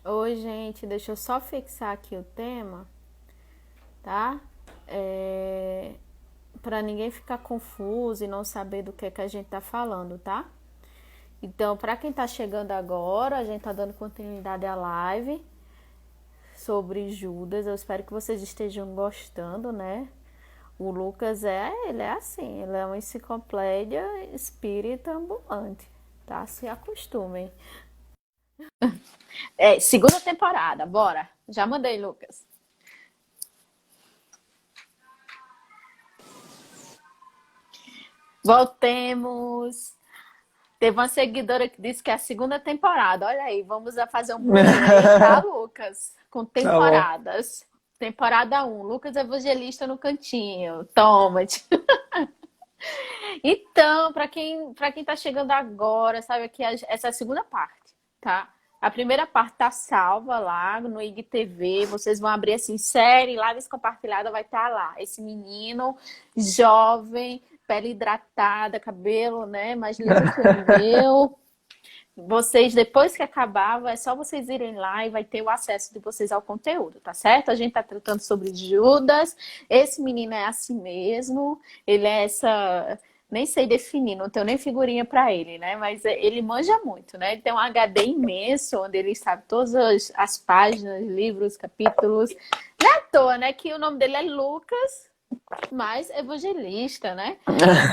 Oi, gente, deixa eu só fixar aqui o tema, tá? Para ninguém ficar confuso e não saber do que a gente tá falando, tá? Então, para quem tá chegando agora, a gente tá dando continuidade à live sobre Judas. Eu espero que vocês estejam gostando, né? O Lucas ele é assim, ele é uma enciclopédia espírita ambulante, tá? Se acostumem. Segunda temporada, bora. Já mandei, Lucas. Voltemos. Teve uma seguidora que disse que é a segunda temporada. Olha aí, vamos a fazer um bullying aí, tá, Lucas? Com Tá bom. temporadas. Temporada um, Lucas Evangelista no cantinho. Toma. Então, para quem tá chegando agora, sabe que essa é a segunda parte, tá? A primeira parte tá salva lá no IGTV. Vocês vão abrir assim, série, lives compartilhada, vai estar lá. Esse menino jovem, pele hidratada, cabelo, né, mais lindo que o meu. Vocês, depois que acabar, é só vocês irem lá e vai ter o acesso de vocês ao conteúdo, tá certo? A gente tá tratando sobre Judas. Esse menino é assim mesmo. Ele é essa. Nem sei definir, não tenho nem figurinha para ele, né? Mas ele manja muito, né? Ele tem um HD imenso, onde ele sabe todas as páginas, livros, capítulos. Não é à toa, né? Que o nome dele é Lucas, mas evangelista, né?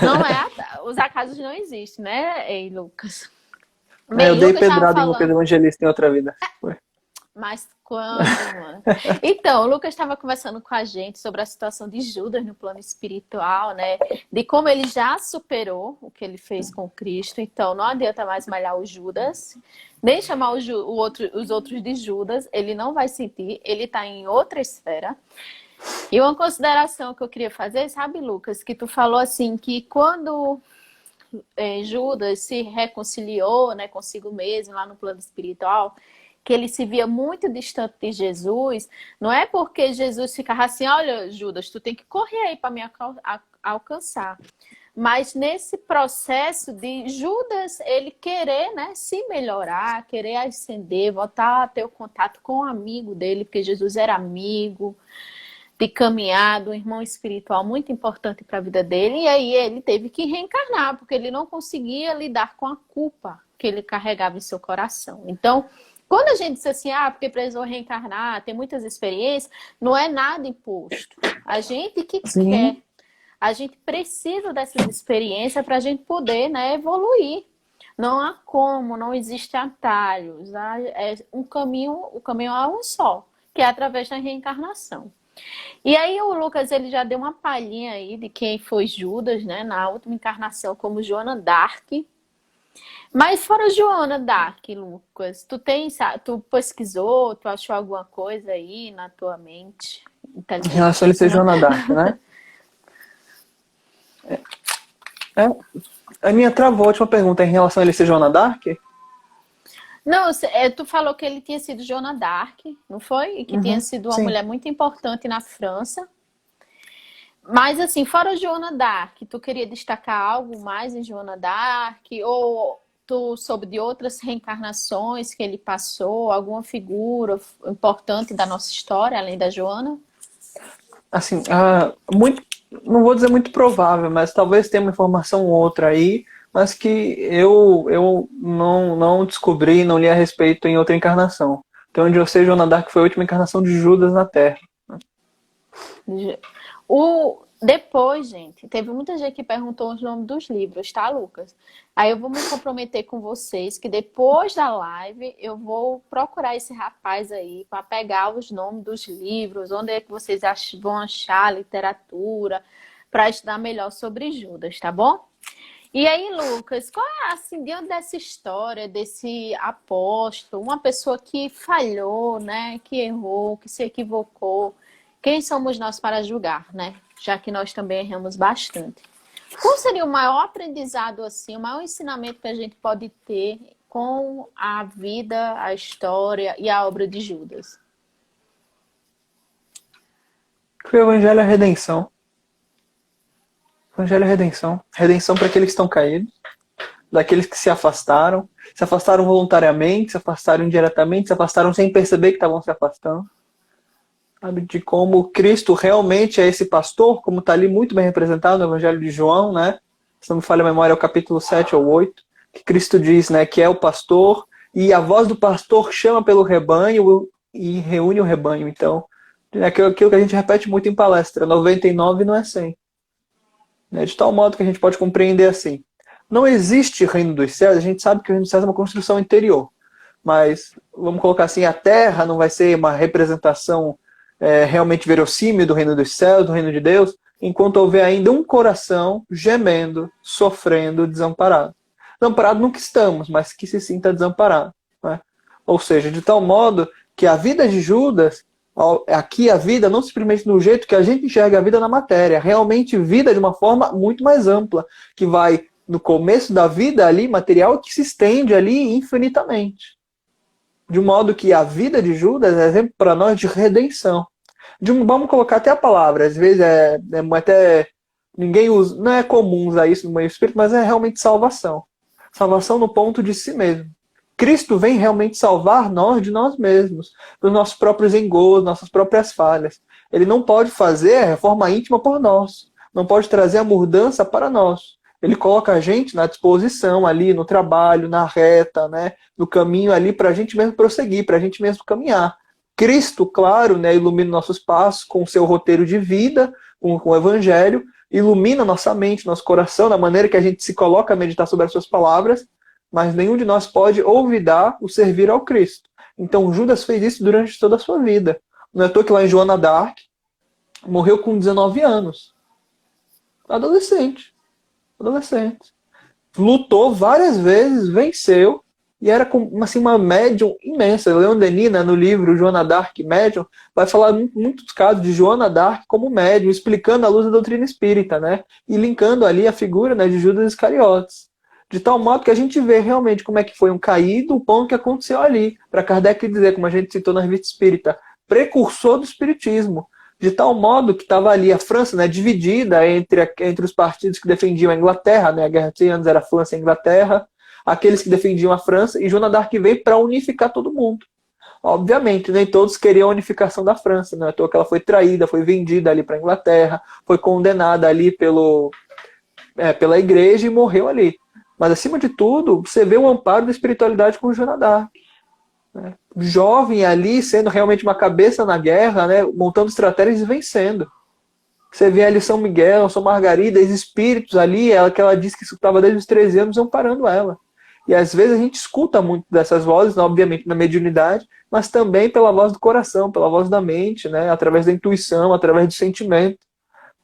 Não é. Os acasos não existem, né, ei, Lucas? Eu Bem, dei Lucas estava pedrada em um Pedro falando, Evangelista em outra vida. Foi. mas quando, mano? Então, o Lucas estava conversando com a gente sobre a situação de Judas no plano espiritual, né? De como ele já superou o que ele fez com Cristo. Então, não adianta mais malhar o Judas, nem chamar os outros de Judas. Ele não vai sentir, ele está em outra esfera. E uma consideração que eu queria fazer, sabe, Lucas, que tu falou assim, que quando Judas se reconciliou, né, consigo mesmo lá no plano espiritual, que ele se via muito distante de Jesus, não é porque Jesus ficava assim, olha, Judas, tu tem que correr aí para me alcançar. Mas nesse processo de Judas, ele querer, né, se melhorar, querer ascender, voltar a ter o contato com o amigo dele, porque Jesus era amigo, de caminhada, um irmão espiritual muito importante para a vida dele, e aí ele teve que reencarnar, porque ele não conseguia lidar com a culpa que ele carregava em seu coração. Então, quando a gente diz assim, porque precisou reencarnar, tem muitas experiências, não é nada imposto. A gente que quer, Sim, a gente precisa dessas experiências para a gente poder, né, evoluir. Não há como, não existe atalhos. É um caminho, o caminho é um só, que é através da reencarnação. E aí o Lucas ele já deu uma palhinha aí de quem foi Judas, né, na última encarnação como Joana Dark. Mas fora Joana Dark, Lucas, tu pesquisou, tu achou alguma coisa aí na tua mente em relação a ele ser inteligentíssima? Joana Dark, né? É, a minha travou a última pergunta em relação a ele ser Joana Dark? Não, tu falou que ele tinha sido Joana Dark, não foi? E que tinha Uhum, sido uma sim. mulher muito importante na França. Mas assim, fora Joana Dark, tu queria destacar algo mais em Joana Dark? Ou tu soube de outras reencarnações que ele passou? Alguma figura importante da nossa história, além da Joana? Assim, muito, não vou dizer muito provável, mas talvez tenha uma informação ou outra aí, mas que eu não descobri, não li a respeito em outra encarnação. Então, onde eu sei, Joana Dark foi a última encarnação de Judas na Terra. Depois, gente, teve muita gente que perguntou os nomes dos livros, tá, Lucas? Aí eu vou me comprometer com vocês que depois da live eu vou procurar esse rapaz aí para pegar os nomes dos livros, onde é que vocês vão achar literatura, para estudar melhor sobre Judas, tá bom? E aí, Lucas, qual é assim, diante dessa história, desse apóstolo, uma pessoa que falhou, né, que errou, que se equivocou, quem somos nós para julgar, né? Já que nós também erramos bastante. Qual seria o maior aprendizado, assim, o maior ensinamento que a gente pode ter com a vida, a história e a obra de Judas? Foi o Evangelho é a Redenção. Evangelho é a Redenção. Redenção para aqueles que estão caídos. daqueles que se afastaram voluntariamente, se afastaram indiretamente, se afastaram sem perceber que estavam se afastando. Sabe, de como Cristo realmente é esse pastor, como está ali muito bem representado no Evangelho de João, né? Se não me falha a memória, é o capítulo 7 ou 8, que Cristo diz, né, que é o pastor, e a voz do pastor chama pelo rebanho e reúne o rebanho. Então, é aquilo que a gente repete muito em palestra, 99 não é 100. Né? De tal modo que a gente pode compreender assim. Não existe reino dos céus, a gente sabe que o reino dos céus é uma construção interior, mas, vamos colocar assim, a terra não vai ser uma representação realmente verossímil do reino dos céus, do reino de Deus, enquanto houver ainda um coração gemendo, sofrendo, desamparado. Desamparado nunca estamos, mas que se sinta desamparado. Né? Ou seja, de tal modo que a vida de Judas, aqui a vida não simplesmente no jeito que a gente enxerga a vida na matéria, realmente vida de uma forma muito mais ampla, que vai no começo da vida ali, material, que se estende ali infinitamente. De modo que a vida de Judas é exemplo para nós de redenção. Vamos colocar até a palavra, às vezes até ninguém usa, não é comum usar isso no meio espírita, mas é realmente salvação. Salvação no ponto de si mesmo. Cristo vem realmente salvar nós de nós mesmos, dos nossos próprios engodos, nossas próprias falhas. Ele não pode fazer a reforma íntima por nós, não pode trazer a mudança para nós. Ele coloca a gente na disposição ali, no trabalho, na reta, né, no caminho ali para a gente mesmo prosseguir, para a gente mesmo caminhar. Cristo, claro, né, ilumina nossos passos com o seu roteiro de vida, com o Evangelho, ilumina nossa mente, nosso coração, da maneira que a gente se coloca a meditar sobre as suas palavras, mas nenhum de nós pode olvidar o servir ao Cristo. Então Judas fez isso durante toda a sua vida. Não é à toa que lá em Joana d'Arc morreu com 19 anos. Adolescente. Lutou várias vezes, venceu, e era assim, uma médium imensa. Leon Denis, né, no livro Joana d'Arc, Médium, vai falar muitos casos de Joana d'Arc como médium, explicando a luz da doutrina espírita, né, e linkando ali a figura, né, de Judas Iscariotes. De tal modo que a gente vê realmente como é que foi um caído, o pão que aconteceu ali. Para Kardec dizer, como a gente citou na revista espírita, precursor do espiritismo. De tal modo que estava ali a França, né, dividida entre os partidos que defendiam a Inglaterra, né, a Guerra de 100 Anos era a França e a Inglaterra, aqueles que defendiam a França, e Joana d'Arc veio para unificar todo mundo. Obviamente, nem todos queriam a unificação da França, não é à toa que ela foi traída, foi vendida ali para a Inglaterra, foi condenada ali pela igreja e morreu ali. Mas, acima de tudo, você vê o amparo da espiritualidade com Joana d'Arc. Né? Jovem ali, sendo realmente uma cabeça na guerra, né? Montando estratégias e vencendo. Você vê ali São Miguel, São Margarida, os espíritos ali, que ela disse que escutava desde os 13 anos, amparando ela. E às vezes a gente escuta muito dessas vozes, obviamente na mediunidade, mas também pela voz do coração, pela voz da mente, né? Através da intuição, através do sentimento.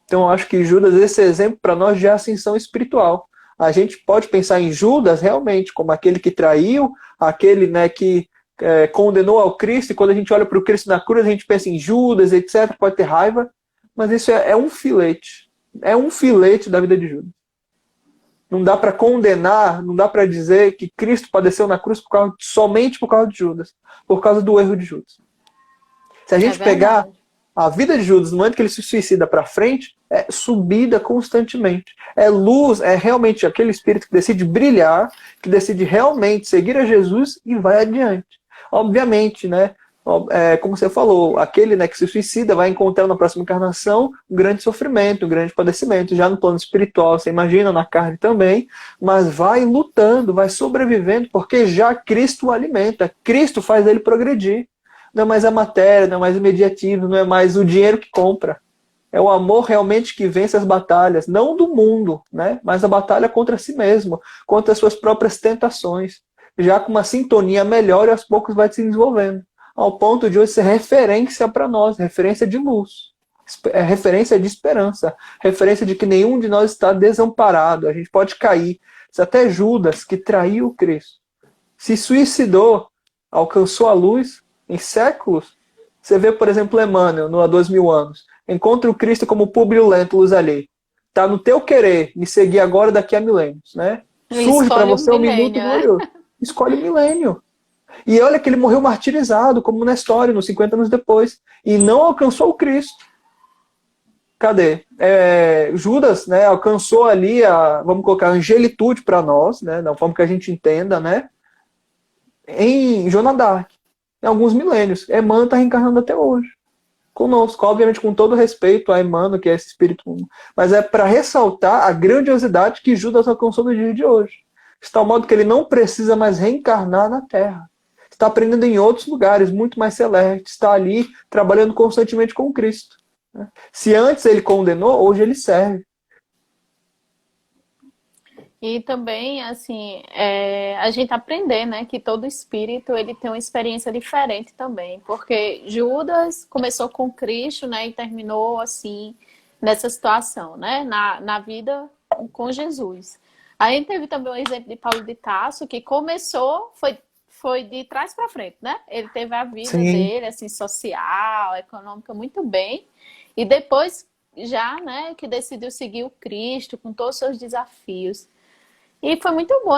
Então eu acho que Judas, esse exemplo para nós de ascensão espiritual. A gente pode pensar em Judas realmente como aquele que traiu, aquele, né, que condenou ao Cristo, e quando a gente olha para o Cristo na cruz, a gente pensa em Judas, etc., pode ter raiva, mas isso é um filete. É um filete da vida de Judas. Não dá para condenar, não dá para dizer que Cristo padeceu na cruz somente por causa de Judas, por causa do erro de Judas. Se a gente pegar a vida de Judas, no momento que ele se suicida para frente, é subida constantemente. É luz, é realmente aquele espírito que decide brilhar, que decide realmente seguir a Jesus e vai adiante. Obviamente, né? Como você falou, aquele, né, que se suicida vai encontrar na próxima encarnação um grande sofrimento, um grande padecimento, já no plano espiritual, você imagina, na carne também, mas vai lutando, vai sobrevivendo, porque já Cristo o alimenta, Cristo faz ele progredir. Não é mais a matéria, não é mais o imediatismo, não é mais o dinheiro que compra. É o amor realmente que vence as batalhas, não do mundo, né, mas a batalha contra si mesmo, contra as suas próprias tentações, já com uma sintonia melhor e aos poucos vai se desenvolvendo. Ao ponto de hoje ser referência para nós, referência de luz, referência de esperança, referência de que nenhum de nós está desamparado, a gente pode cair. Se até Judas, que traiu o Cristo, se suicidou, alcançou a luz em séculos. Você vê, por exemplo, Emmanuel, no Há 2000 anos, encontra o Cristo como Públio Lentulus ali. Está no teu querer me seguir agora daqui a milênios, né? Surge para você um minuto glorioso. Escolhe o milênio. E olha que ele morreu martirizado, como Nestório, nos 50 anos depois. E não alcançou o Cristo. cadê? Judas, né, alcançou ali vamos colocar, a angelitude para nós, né, da forma que a gente entenda, né, em Joana d'Arc, em alguns milênios. Emmanuel está reencarnando até hoje, conosco, obviamente com todo respeito a Emmanuel, que é esse espírito, mas é para ressaltar a grandiosidade que Judas alcançou no dia de hoje. De tal modo que ele não precisa mais reencarnar na Terra. Está aprendendo em outros lugares, muito mais celestes, está ali trabalhando constantemente com Cristo. Se antes ele condenou, hoje ele serve. E também, assim, a gente aprender, né, que todo espírito ele tem uma experiência diferente também, porque Judas começou com Cristo, né, e terminou assim nessa situação, né, na vida com Jesus. Aí teve também o exemplo de Paulo de Tarso, que começou, foi de trás para frente, né? Ele teve a vida dele, assim, social, econômica, muito bem, e depois já, né, que decidiu seguir o Cristo com todos os seus desafios. E foi muito bom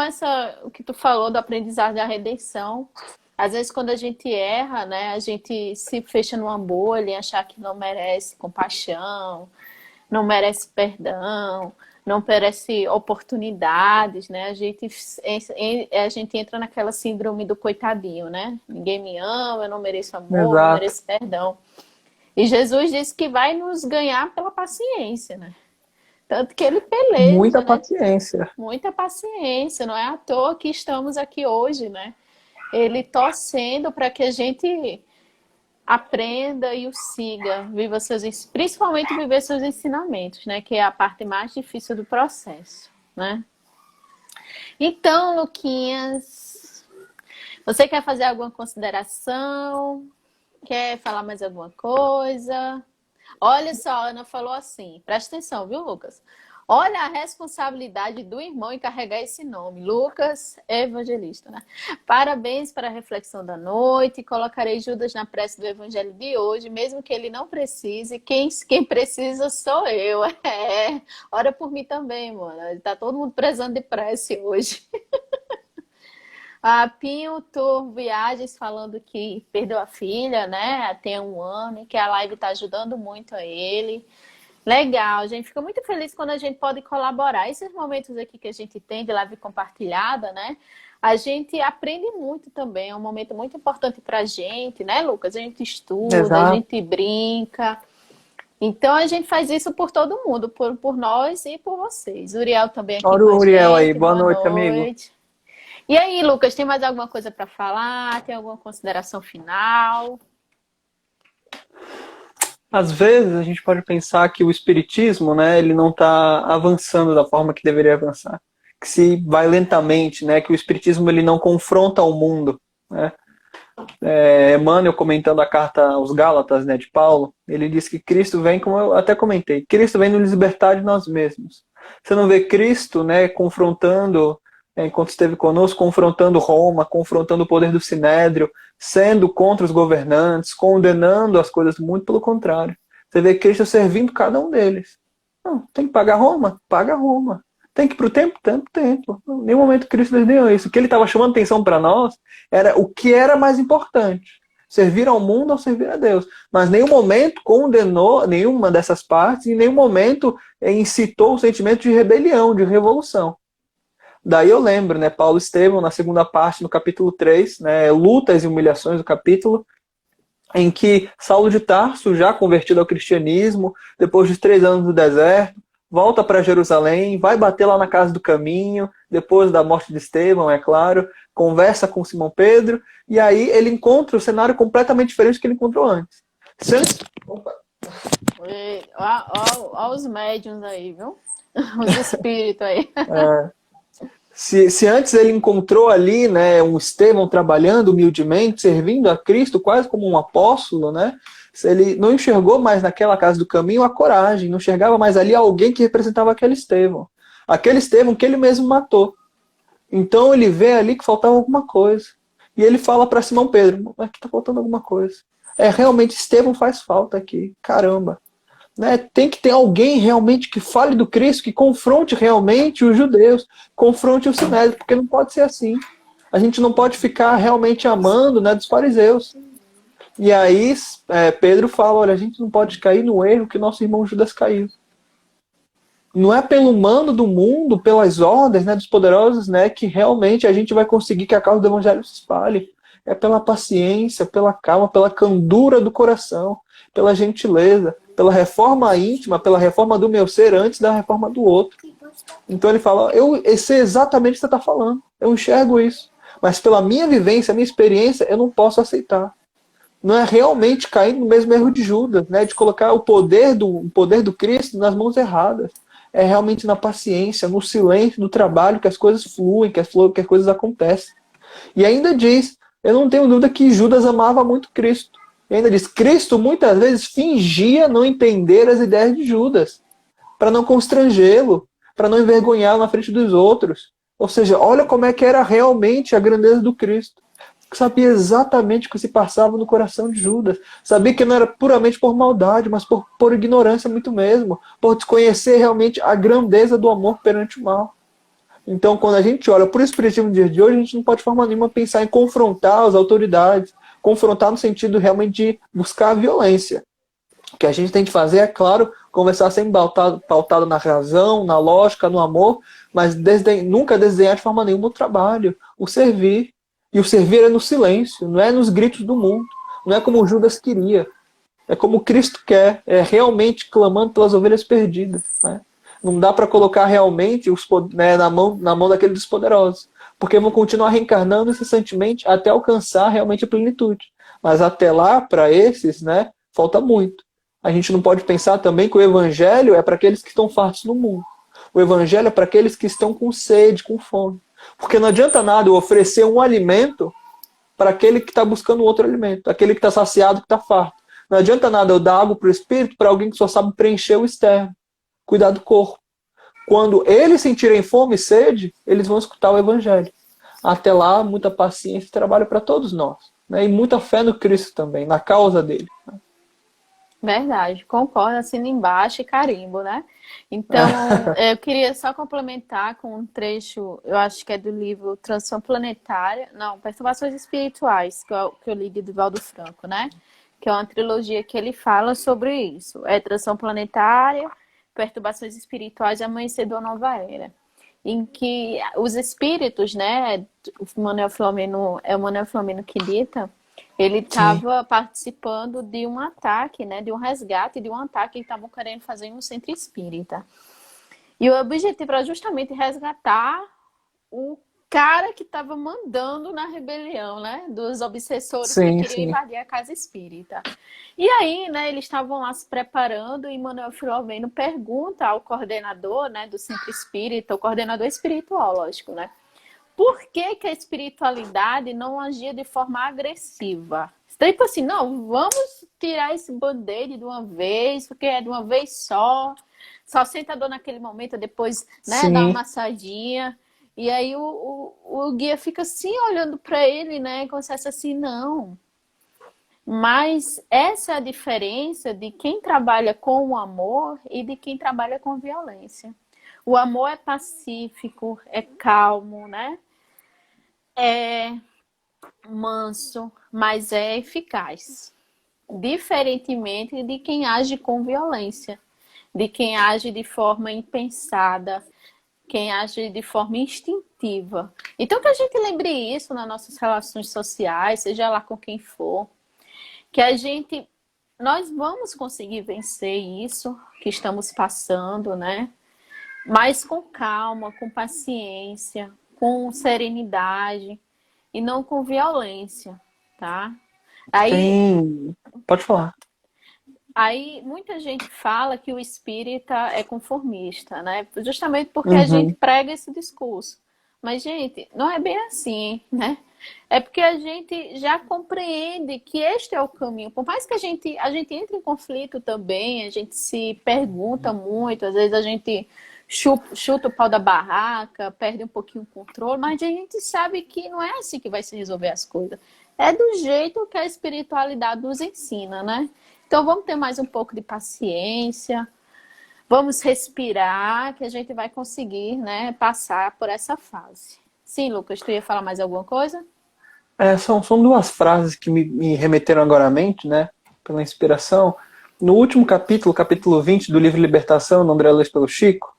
o que tu falou do aprendizado da redenção. Às vezes, quando a gente erra, né, a gente se fecha numa bolha e achar que não merece compaixão, não merece perdão, não merece oportunidades, né? A gente entra naquela síndrome do coitadinho, né? Ninguém me ama, eu não mereço amor, Exato. não mereço perdão. E Jesus disse que vai nos ganhar pela paciência, né? Tanto que ele peleja, Muita né? paciência. Muita paciência, não é à toa que estamos aqui hoje, né? Ele torcendo para que a gente aprenda e o siga, principalmente viver seus ensinamentos, né? Que é a parte mais difícil do processo, né? Então, Luquinhas, você quer fazer alguma consideração? Quer falar mais alguma coisa? Olha só, a Ana falou assim, presta atenção, viu, Lucas? Olha a responsabilidade do irmão em carregar esse nome. Lucas Evangelista, né? Parabéns para a reflexão da noite. Colocarei Judas na prece do evangelho de hoje, mesmo que ele não precise. Quem precisa sou eu. Ora por mim também, mano. Tá todo mundo precisando de prece hoje. A Pinho Tour Viagens falando que perdeu a filha, né? Tem 1 ano, que a live está ajudando muito a ele. Legal, a gente fica muito feliz quando a gente pode colaborar. Esses momentos aqui que a gente tem de live compartilhada, né? A gente aprende muito também, é um momento muito importante pra gente, né, Lucas? A gente estuda, Exato. A gente brinca. Então a gente faz isso por todo mundo, por nós e por vocês. Uriel também aqui Olha com o a Uriel gente. aí, boa noite, amigo. E aí, Lucas, tem mais alguma coisa para falar? Tem alguma consideração final? Às vezes a gente pode pensar que o espiritismo, né, ele não está avançando da forma que deveria avançar, que se vai lentamente, né, que o espiritismo ele não confronta o mundo, né. Emmanuel comentando a carta aos Gálatas, né, de Paulo, ele diz que Cristo vem, como eu até comentei, Cristo vem nos libertar de nós mesmos. Você não vê Cristo, né, confrontando, enquanto esteve conosco, confrontando Roma, confrontando o poder do Sinédrio, sendo contra os governantes, condenando as coisas do mundo, pelo contrário. Você vê Cristo servindo cada um deles. Não, tem que pagar Roma? Paga Roma. Tem que ir para o templo? Templo. Em nenhum momento Cristo desdenhou isso. O que ele estava chamando atenção para nós era o que era mais importante. Servir ao mundo ou servir a Deus. Mas em nenhum momento condenou nenhuma dessas partes, em nenhum momento incitou o sentimento de rebelião, de revolução. Daí eu lembro, né, Paulo Estevão, na segunda parte, no capítulo 3, né, lutas e humilhações do capítulo, em que Saulo de Tarso, já convertido ao cristianismo, depois de 3 anos no deserto, volta para Jerusalém, vai bater lá na casa do caminho, depois da morte de Estevão, é claro, conversa com Simão Pedro, e aí ele encontra o cenário completamente diferente do que ele encontrou antes. Olha os médiuns aí, viu? Os espíritos aí. Se antes ele encontrou ali, né, um Estevão trabalhando humildemente, servindo a Cristo quase como um apóstolo, né, ele não enxergou mais naquela casa do caminho a coragem, não enxergava mais ali alguém que representava aquele Estevão que ele mesmo matou. Então ele vê ali que faltava alguma coisa. E ele fala para Simão Pedro, aqui está faltando alguma coisa. Realmente Estevão faz falta aqui, caramba. Né? Tem que ter alguém realmente que fale do Cristo, que confronte realmente os judeus, confronte os sinédrios, porque não pode ser assim. A gente não pode ficar realmente amando, né, dos fariseus. E aí Pedro fala, olha, a gente não pode cair no erro que nosso irmão Judas caiu. Não é pelo mando do mundo, pelas ordens, né, dos poderosos, né, que realmente a gente vai conseguir que a causa do evangelho se espalhe. É pela paciência, pela calma, pela candura do coração, pela gentileza, pela reforma íntima, pela reforma do meu ser antes da reforma do outro. Então ele fala, eu sei exatamente o que você está falando, eu enxergo isso. Mas pela minha vivência, minha experiência, eu não posso aceitar. Não é realmente cair no mesmo erro de Judas, né, de colocar o poder do Cristo nas mãos erradas. É realmente na paciência, no silêncio do trabalho que as coisas fluem, que as coisas acontecem. E ainda diz, eu não tenho dúvida que Judas amava muito Cristo. E ainda diz, Cristo muitas vezes fingia não entender as ideias de Judas, para não constrangê-lo, para não envergonhá-lo na frente dos outros. Ou seja, olha como é que era realmente a grandeza do Cristo. Sabia exatamente o que se passava no coração de Judas. Sabia que não era puramente por maldade, mas por ignorância muito mesmo. Por desconhecer realmente a grandeza do amor perante o mal. Então, quando a gente olha para o Espiritismo no dia de hoje, a gente não pode de forma nenhuma pensar em confrontar as autoridades. Confrontar no sentido realmente de buscar a violência. O que a gente tem que fazer, é claro, conversar sempre pautado na razão, na lógica, no amor, mas nunca desdenhar de forma nenhuma o trabalho, o servir. E o servir é no silêncio, não é nos gritos do mundo. Não é como Judas queria. É como Cristo quer. É realmente clamando pelas ovelhas perdidas. Né? Não dá para colocar realmente né, na mão daqueles dos poderosos. Porque vão continuar reencarnando incessantemente até alcançar realmente a plenitude. Mas até lá, para esses, né, falta muito. A gente não pode pensar também que o evangelho é para aqueles que estão fartos no mundo. O evangelho é para aqueles que estão com sede, com fome. Porque não adianta nada eu oferecer um alimento para aquele que está buscando outro alimento, aquele que está saciado, que está farto. Não adianta nada eu dar água para o espírito para alguém que só sabe preencher o externo, cuidar do corpo. Quando eles sentirem fome e sede, eles vão escutar o evangelho. Até lá, muita paciência e trabalho para todos nós. Né? E muita fé no Cristo também, na causa dele. Verdade, concordo, assino embaixo e carimbo, né? Então, eu queria só complementar com um trecho, eu acho que é do livro Transição Planetária, não, Perturbações Espirituais, que eu li de Divaldo Franco, né? Que é uma trilogia que ele fala sobre isso. É Transição Planetária, Perturbações Espirituais e Amanhecer da Nova Era. Em que os espíritos, né? O Manuel Filomeno, é o Manuel Filomeno que dita, ele Sim. estava participando de um ataque, né, de um resgate, de um ataque que estavam querendo fazer no centro espírita. E o objetivo era justamente resgatar o cara que estava mandando na rebelião, né, dos obsessores que Sim, queriam sim. invadir a casa espírita. E aí, né, eles estavam lá se preparando e Manuel Filomeno pergunta ao coordenador, né, do centro espírita, o coordenador espiritual, lógico, né, por que que a espiritualidade não agia de forma agressiva? Tipo assim, não, vamos tirar esse band-aid de uma vez, porque é de uma vez só senta a dor naquele momento, depois, né, dá uma Sim. massadinha. E aí o guia fica assim, olhando para ele, né, como se fosse assim, não. Mas essa é a diferença de quem trabalha com o amor e de quem trabalha com violência. O amor é pacífico, é calmo, né? É manso, mas é eficaz. Diferentemente de quem age com violência, de quem age de forma impensada, quem age de forma instintiva. Então que a gente lembre isso nas nossas relações sociais, seja lá com quem for, que nós vamos conseguir vencer isso que estamos passando, né? Mas com calma, com paciência, com serenidade e não com violência, tá? Aí, Tem. Pode falar. aí muita gente fala que o espírita é conformista, né? Justamente porque a gente Uhum. prega esse discurso. Mas, gente, não é bem assim, né? É porque a gente já compreende que este é o caminho. Por mais que a gente entre em conflito também, a gente se pergunta muito, às vezes a gente chuta o pau da barraca, perde um pouquinho o controle, mas a gente sabe que não é assim que vai se resolver as coisas. É do jeito que a espiritualidade nos ensina, né? Então vamos ter mais um pouco de paciência, vamos respirar, que a gente vai conseguir, né, passar por essa fase. Sim, Lucas, tu ia falar mais alguma coisa? São duas frases que me remeteram agora à mente, né? Pela inspiração. No último capítulo, capítulo 20 do livro Libertação, do André Luiz pelo Chico,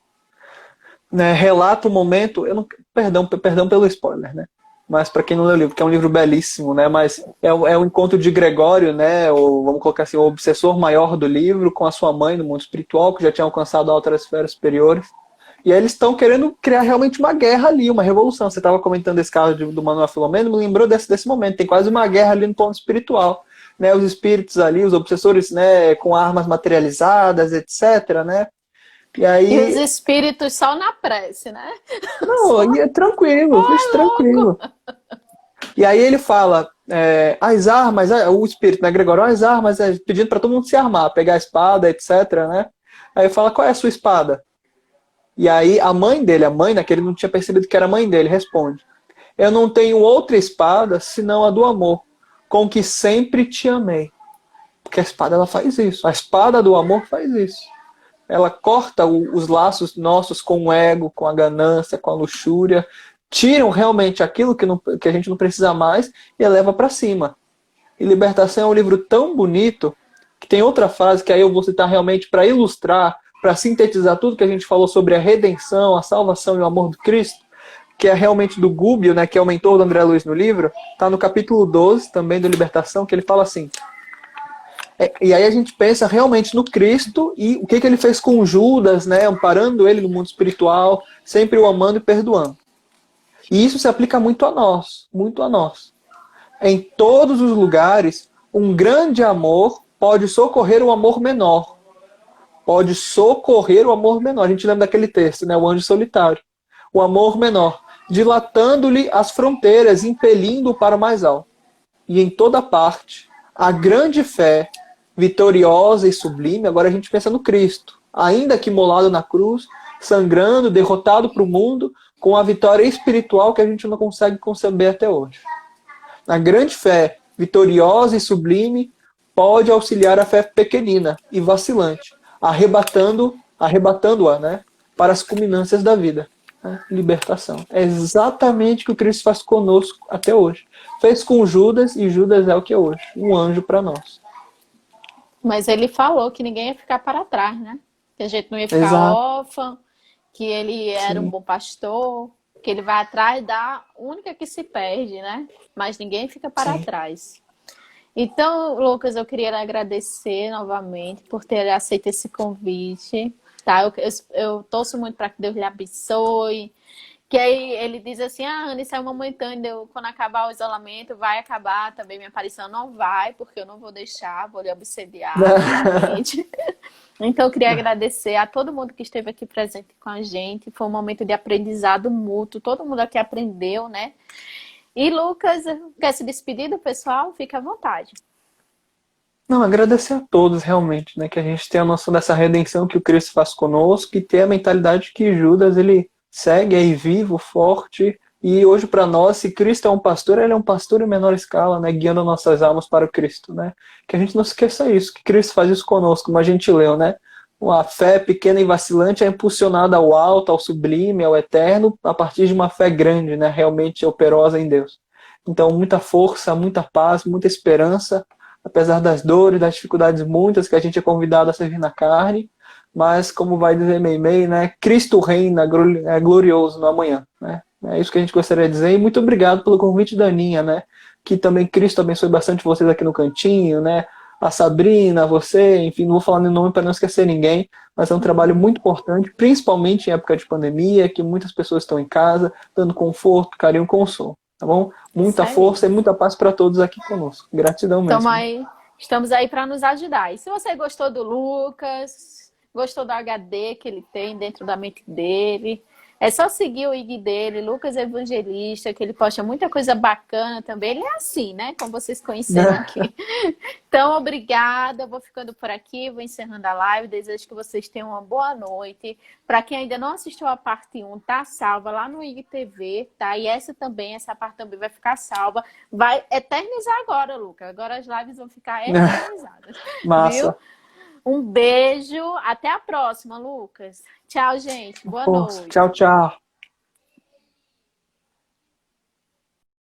né, relata o momento, eu não, perdão pelo spoiler, né? Mas para quem não leu o livro, que é um livro belíssimo, né? Mas é o encontro de Gregório, né? Ou vamos colocar assim, o obsessor maior do livro, com a sua mãe no mundo espiritual, que já tinha alcançado altas esferas superiores. E aí eles estão querendo criar realmente uma guerra ali, uma revolução. Você estava comentando esse caso do Manuel Filomeno, me lembrou desse momento. Tem quase uma guerra ali no plano espiritual. Né? Os espíritos ali, os obsessores, né, com armas materializadas, etc. Né? E E os aí espíritos só na prece, né? não, Só, e é tranquilo, ai, isso tranquilo. louco! E aí ele fala, as armas, o espírito, né, Gregório, as armas, pedindo para todo mundo se armar, pegar a espada, etc, né? Aí fala, qual é a sua espada? E aí a mãe dele, né, que ele não tinha percebido que era a mãe dele, responde, eu não tenho outra espada senão a do amor, com que sempre te amei. Porque a espada, ela faz isso, a espada do amor faz isso. Ela corta os laços nossos com o ego, com a ganância, com a luxúria, tiram realmente aquilo que a gente não precisa mais e eleva para cima. E Libertação é um livro tão bonito que tem outra frase que aí eu vou citar realmente para ilustrar, para sintetizar tudo que a gente falou sobre a redenção, a salvação e o amor do Cristo, que é realmente do Gubbio, né, que é o mentor do André Luiz no livro, está no capítulo 12 também do Libertação, que ele fala assim: e aí a gente pensa realmente no Cristo e o que ele fez com Judas, né, amparando ele no mundo espiritual, sempre o amando e perdoando. E isso se aplica muito a nós, muito a nós. Em todos os lugares, um grande amor pode socorrer o amor menor. Pode socorrer o amor menor. A gente lembra daquele texto, né, o anjo solitário. O amor menor, dilatando-lhe as fronteiras, impelindo-o para o mais alto. E em toda parte, a grande fé, vitoriosa e sublime, agora a gente pensa no Cristo, ainda que molado na cruz, sangrando, derrotado para o mundo, com a vitória espiritual que a gente não consegue conceber até hoje. A grande fé, vitoriosa e sublime, pode auxiliar a fé pequenina e vacilante, arrebatando-a, né, para as culminâncias da vida. Libertação. É exatamente o que o Cristo faz conosco até hoje. Fez com Judas e Judas é o que é hoje, um anjo para nós. Mas ele falou que ninguém ia ficar para trás, né? Que a gente não ia ficar Exato. órfão, que ele era um Sim. bom pastor, que ele vai atrás da única que se perde, né? Mas ninguém fica para Sim. trás. Então, Lucas, eu queria lhe agradecer novamente por ter aceito esse convite. Tá? Eu torço muito para que Deus lhe abençoe. Que aí ele diz assim, Ana, isso é uma momentânea, quando acabar o isolamento, vai acabar também minha aparição. Não vai, porque eu não vou deixar, vou lhe obsediar novamente. Então, eu queria agradecer a todo mundo que esteve aqui presente com a gente. Foi um momento de aprendizado mútuo, todo mundo aqui aprendeu, né? E Lucas, quer se despedir do pessoal? Fica à vontade. Não, agradecer a todos realmente, né? Que a gente tenha a noção dessa redenção que o Cristo faz conosco e ter a mentalidade que Judas, ele segue aí vivo, forte. E hoje para nós, se Cristo é um pastor, ele é um pastor em menor escala, né? Guiando nossas almas para o Cristo, né? Que a gente não esqueça isso, que Cristo faz isso conosco, como a gente leu, né? Uma fé pequena e vacilante é impulsionada ao alto, ao sublime, ao eterno, a partir de uma fé grande, né? Realmente operosa em Deus. Então, muita força, muita paz, muita esperança, apesar das dores, das dificuldades muitas que a gente é convidado a servir na carne, mas como vai dizer Meimei, né? Cristo reina glorioso no amanhã, né? É isso que a gente gostaria de dizer. E muito obrigado pelo convite da Aninha, né? Que também Cristo abençoe bastante vocês aqui no cantinho, né? A Sabrina, você, enfim, não vou falar nem nome para não esquecer ninguém, mas é um trabalho muito importante, principalmente em época de pandemia, que muitas pessoas estão em casa, dando conforto, carinho, consolo, tá bom? Isso Muita aí. força e muita paz para todos aqui conosco. Gratidão mesmo. Estamos aí para nos ajudar. E se você gostou do Lucas, gostou do HD que ele tem dentro da mente dele, é só seguir o IG dele, Lucas Evangelista, que ele posta muita coisa bacana também. Ele é assim, né? Como vocês conheceram aqui. Então, obrigada. Eu vou ficando por aqui, vou encerrando a live. Desejo que vocês tenham uma boa noite. Para quem ainda não assistiu a parte 1, tá salva lá no IGTV, tá? E essa parte também vai ficar salva. Vai eternizar agora, Lucas. Agora as lives vão ficar eternizadas. Viu? Massa. Um beijo. Até a próxima, Lucas. Tchau, gente. Boa Força. noite. Tchau, tchau.